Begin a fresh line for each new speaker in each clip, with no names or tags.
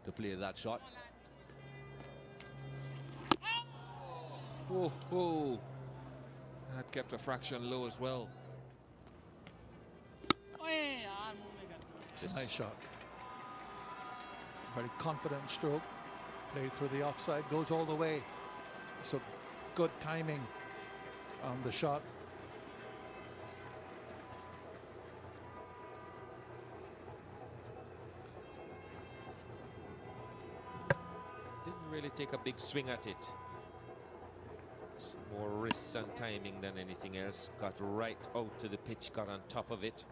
to play that shot.
Oh, that kept a fraction low as well.
It's a nice shot. Very confident stroke. Played through the offside, goes all the way. So good timing on the shot.
Didn't really take a big swing at it. It's more wrists and timing than anything else. Got right out to the pitch, got on top of it.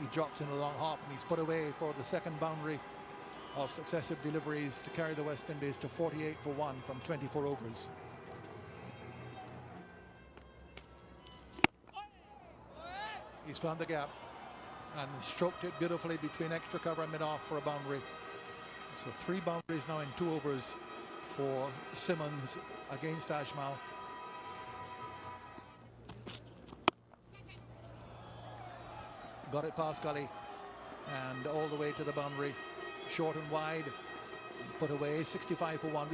He drops in a long hop and he's put away for the second boundary of successive deliveries to carry the West Indies to 48 for 1 from 24 overs. He's found the gap and stroked it beautifully between extra cover and mid-off for a boundary. So 3 boundaries now in 2 overs for Simmons against Ashmal. Got it past gully and all the way to the boundary, short and wide, put away, 65 for 1.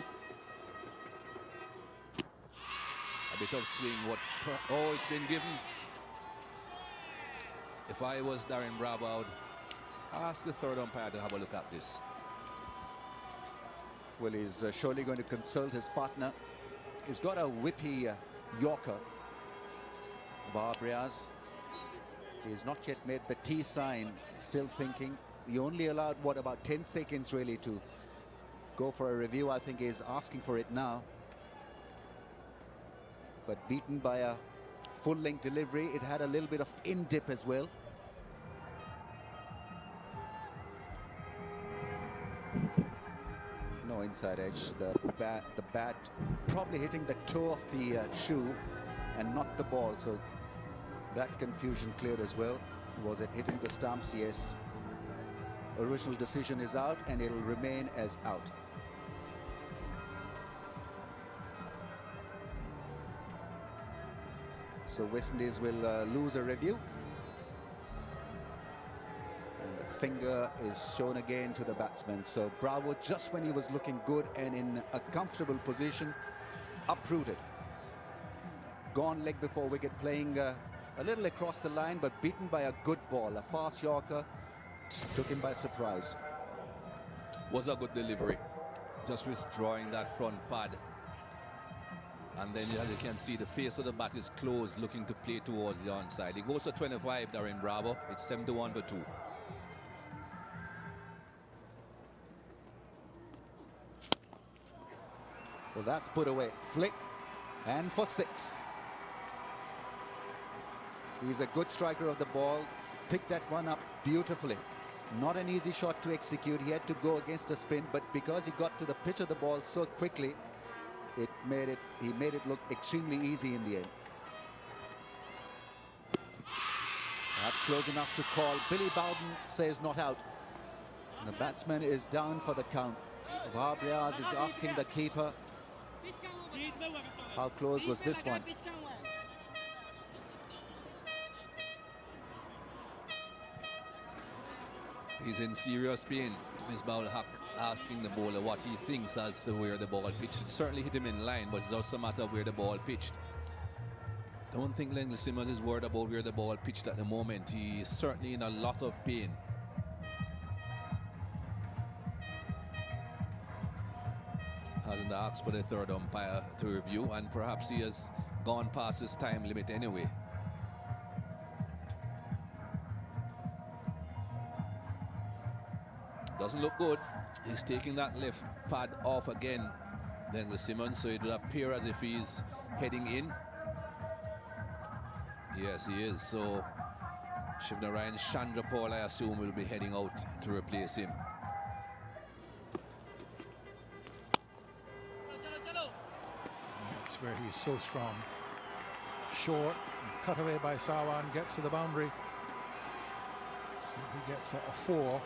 A bit of swing, it's been given. If I was Darren Bravo, I would ask the third umpire to have a look at this.
Well, he's surely going to consult his partner. He's got a whippy Yorker, Barbriaz. He's not yet made the T sign, still thinking. He only allowed, what, about 10 seconds really to go for a review. I think he's asking for it now. But beaten by a full-length delivery. It had a little bit of in-dip as well. No inside edge. The bat probably hitting the toe of the shoe and not the ball. So that confusion cleared as well. Was it hitting the stumps? Yes. Original decision is out and it'll remain as out. So West Indies will lose a review. And the finger is shown again to the batsman. So Bravo, just when he was looking good and in a comfortable position, uprooted. Gone leg before wicket, playing a little across the line, but beaten by a good ball. A fast Yorker took him by surprise.
Was a good delivery. Just withdrawing that front pad. And then as you can see, the face of the bat is closed, looking to play towards the onside. He goes to 25, Darren Bravo. It's 71 for 2.
Well, that's put away. Flick, and for 6. He's a good striker of the ball. Picked that one up beautifully. Not an easy shot to execute. He had to go against the spin, but because he got to the pitch of the ball so quickly, he made it look extremely easy in the end. That's close enough to call. Billy Bowden says not out. And the batsman is down for the count. Barbriaz is asking the keeper, how close was this one?
He's in serious pain. Misbah Haq asking the bowler what he thinks as to where the ball pitched. It certainly hit him in line, but it's just a matter of where the ball pitched. Don't think Lendl Simmons is worried about where the ball pitched at the moment. He is certainly in a lot of pain. Hasn't asked for the third umpire to review, and perhaps he has gone past his time limit anyway. Doesn't look good. He's taking that left pad off again, Lendl Simmons, so it will appear as if he's heading in. Yes, he is. So Shiv Chanderpaul, I assume, will be heading out to replace him.
That's where he's so strong. Short, cut away by Sawan, gets to the boundary. So he gets a 4.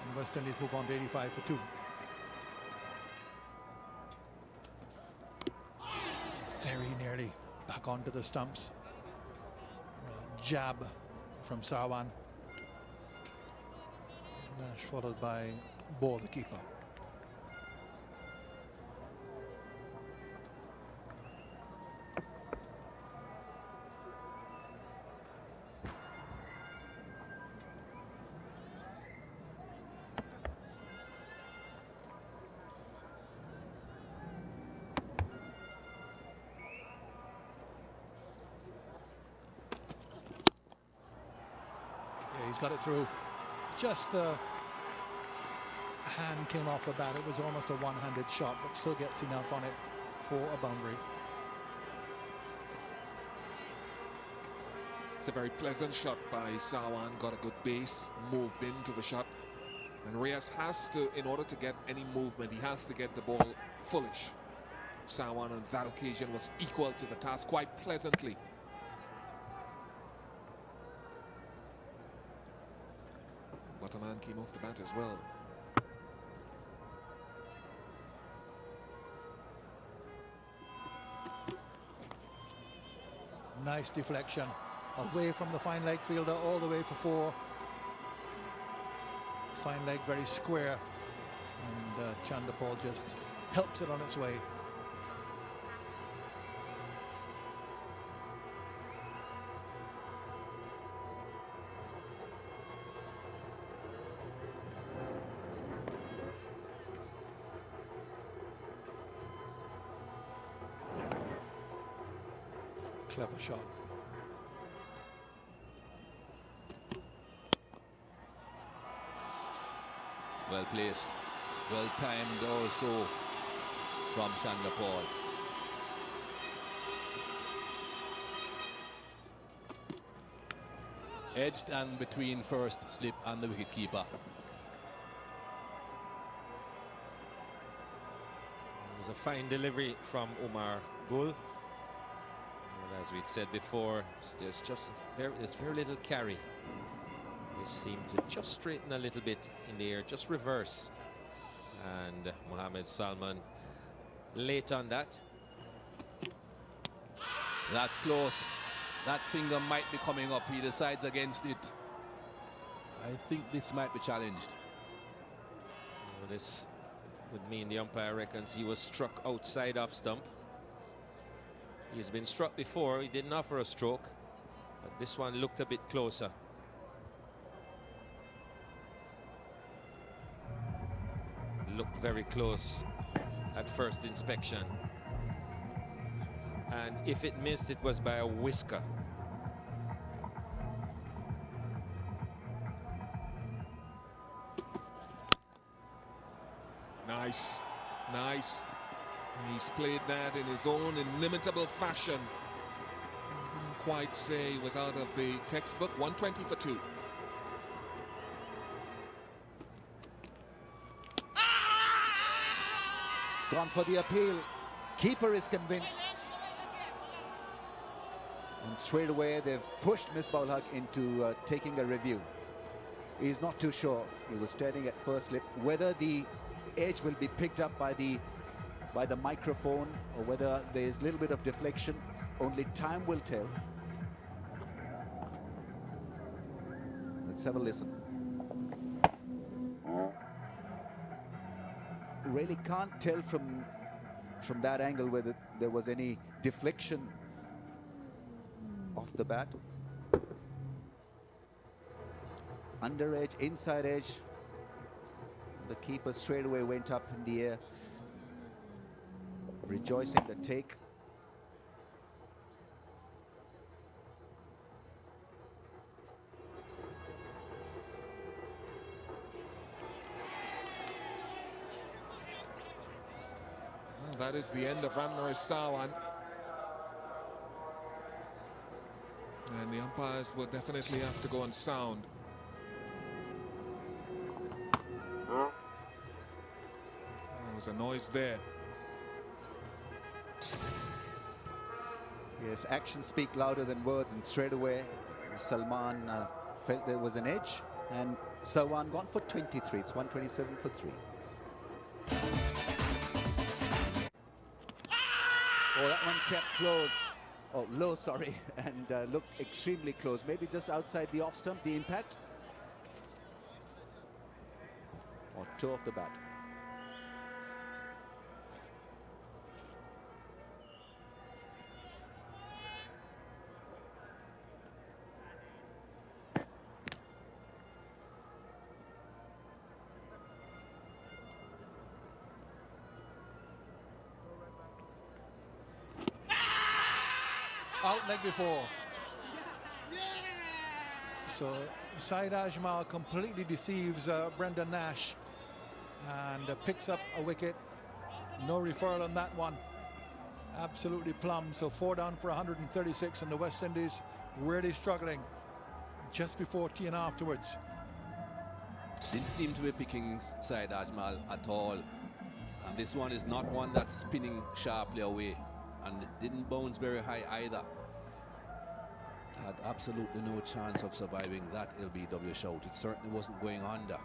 And West Indies move on to 85 for 2. Very nearly back onto the stumps. jab from Sawan. Nash followed by Ball, the keeper. Yeah, he's got it through. Just the hand came off the bat. It was almost a one-handed shot, but still gets enough on it for a boundary.
It's a very pleasant shot by Sawan, got a good base, moved into the shot. And Reyes has to, in order to get any movement, he has to get the ball fullish. Sawan on that occasion was equal to the task quite pleasantly. But a man came off the bat as well.
Nice deflection away from the fine leg fielder all the way for 4. Fine leg very square, and Chanderpaul just helps it on its way. Clever shot.
Well placed, well timed also from Chanderpaul. Edged and between first slip and the wicket keeper.
It was a fine delivery from Umar Gul. Well, as we'd said before, there's very little carry. They seem to just straighten a little bit in the air, just reverse. And Mohammed Salman late on that.
That's close. That finger might be coming up. He decides against it. I think this might be challenged.
Well, this would mean the umpire reckons he was struck outside off stump. He's been struck before. He didn't offer a stroke, but this one looked a bit closer. Looked very close at first inspection. And if it missed, it was by a whisker.
Nice, nice. He's played that in his own inimitable fashion. I wouldn't quite say he was out of the textbook. 120 for 2.
Gone for the appeal. Keeper is convinced. And straight away they've pushed Misbah-ul Haq into taking a review. He's not too sure. He was staring at first slip. Whether the edge will be picked up by the microphone or whether there's a little bit of deflection, only time will tell. Let's have a listen. Really can't tell from that angle whether there was any deflection off the bat. Under edge, inside edge. The keeper straight away went up in the air, rejoicing the take.
Well, that is the end of Ramnaresh Sawan. And the umpires will definitely have to go on sound. There was a noise there.
Yes, actions speak louder than words, and straight away Salman felt there was an edge, and Sawan gone for 23. It's 127 for 3. Oh, that one kept close. Oh, low, sorry, and looked extremely close. Maybe just outside the off stump, the impact. Or toe of the bat.
Out leg before. So Syed Ajmal completely deceives Brendan Nash and picks up a wicket. No referral on that one. Absolutely plumb. So 4 down for 136, and the West Indies really struggling just before tea and afterwards.
Didn't seem to be picking Syed Ajmal at all. And this one is not one that's spinning sharply away, and it didn't bounce very high either. Had absolutely no chance of surviving that LBW shout. It certainly wasn't going under.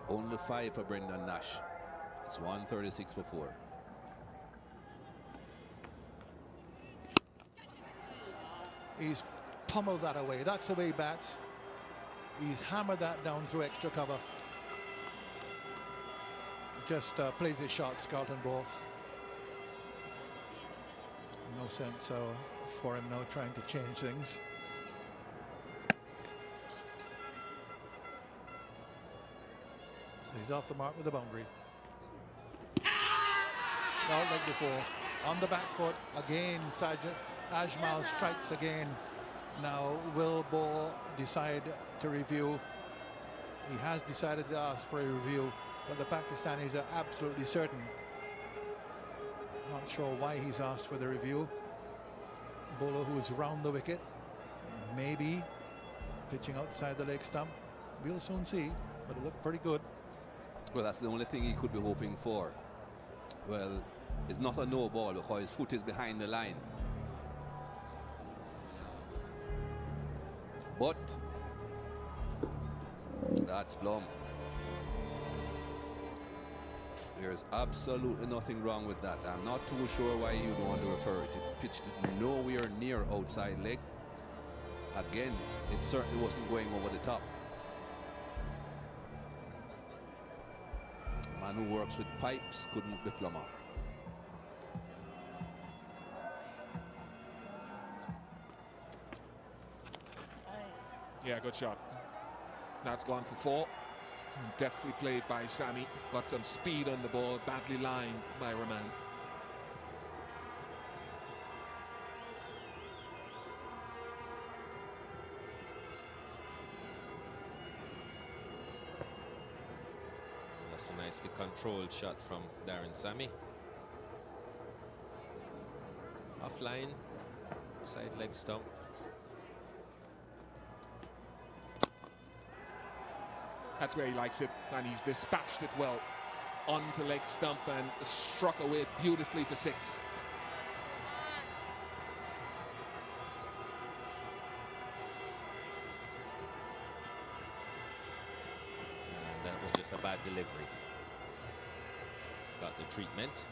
Only 5 for Brendan Nash. It's 136 for 4.
He's pummeled that away. That's the way he bats. He's hammered that down through extra cover. Just plays his shot, Skelton ball. No sense for him now trying to change things. So he's off the mark with the boundary. Out leg before. On the back foot again. Ajmal strikes again. Now will Ball decide to review? He has decided to ask for a review, but the Pakistanis are absolutely certain. Not sure why he's asked for the review. Bowler who is round the wicket, maybe pitching outside the leg stump. We'll soon see, but it looked pretty good.
Well, that's the only thing he could be hoping for. Well, it's not a no ball because his foot is behind the line. But that's plumb. There's absolutely nothing wrong with that. I'm not too sure why you don't want to refer it. It pitched it nowhere near outside leg. Again, it certainly wasn't going over the top. A man who works with pipes couldn't be plumber.
Yeah, good shot. That's gone for 4. Deftly played by Sammy. Got some speed on the ball. Badly lined by Rahman.
That's a nicely controlled shot from Darren Sammy. Offline, side leg stump.
That's where he likes it, and he's dispatched it well onto leg stump and struck away beautifully for 6.
And that was just a bad delivery. Got the treatment.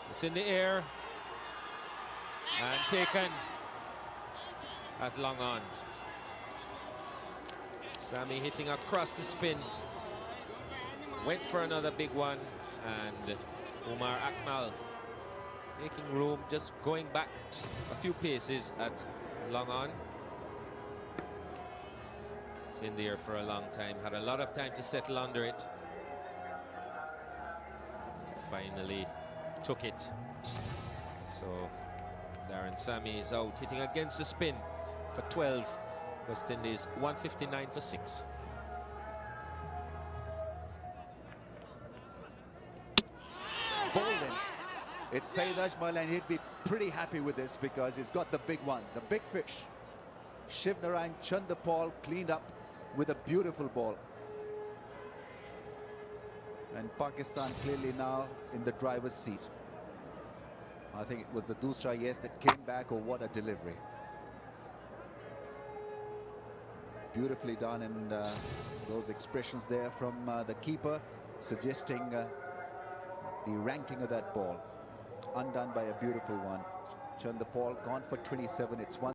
It's in the air and taken at long on. Sammy hitting across the spin. Went for another big one, and Umar Akmal making room, just going back a few paces at long on. It's in the air for a long time, had a lot of time to settle under it. Finally took it. So Darren Sammy is out, hitting against the spin for 12. West Indies 159 for 6.
Bowled in. It's Syed Ajmal, and he'd be pretty happy with this because he's got the big one, the big fish. Shiv Chanderpaul cleaned up with a beautiful ball. And Pakistan clearly now in the driver's seat. I think it was the Dusra, yes, that came back. Or what a delivery. Beautifully done, and those expressions there from the keeper suggesting the ranking of that ball. Undone by a beautiful one. Chanderpaul gone for 27. It's one.